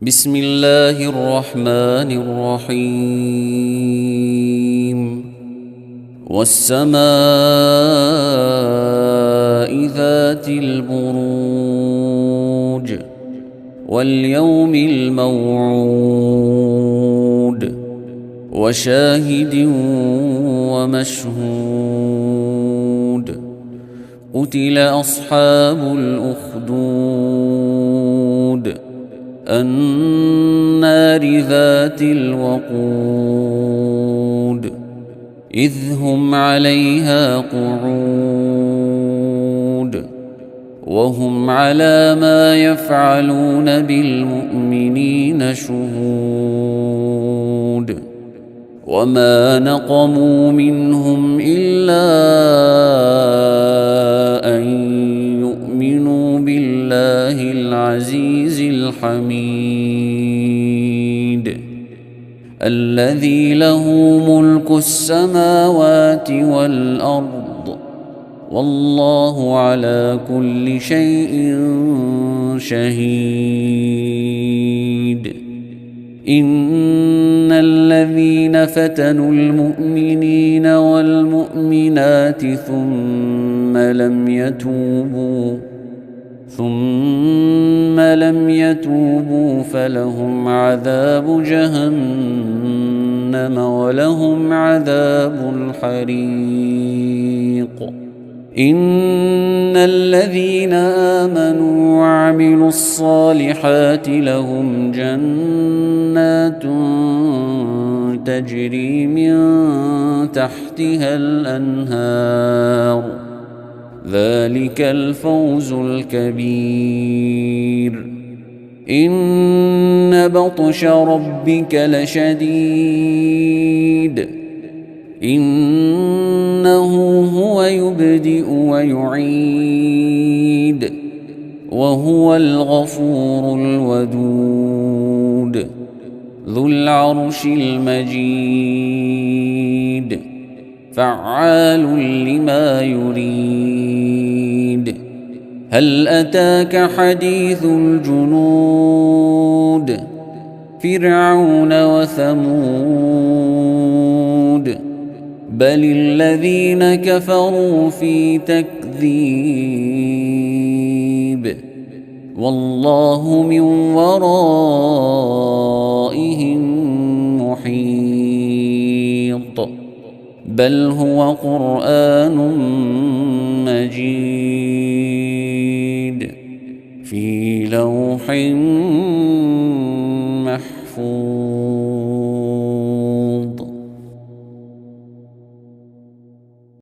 بسم الله الرحمن الرحيم والسماء ذات البروج واليوم الموعود وشاهد ومشهود قتل أصحاب الأخدود النار ذات الوقود إذ هم عليها قعود وهم على ما يفعلون بالمؤمنين شهود وما نقموا منهم إلا أن يؤمنوا بالله العزيز الحميد الذي له ملك السماوات والأرض والله على كل شيء شهيد إن الذين فتنوا المؤمنين والمؤمنات ثم لم يتوبوا فلهم عذاب جهنم ولهم عذاب الحريق إن الذين آمنوا وعملوا الصالحات لهم جنات تجري من تحتها الأنهار ذلك الفوز الكبير إن بطش ربك لشديد إنه هو يبدئ ويعيد وهو الغفور الودود ذو العرش المجيد فعال لما يريد هل أتاك حديث الجنود فرعون وثمود بل الذين كفروا في تكذيب والله من ورائهم محيط بل هو قرآن مجيد في لوح محفوظ.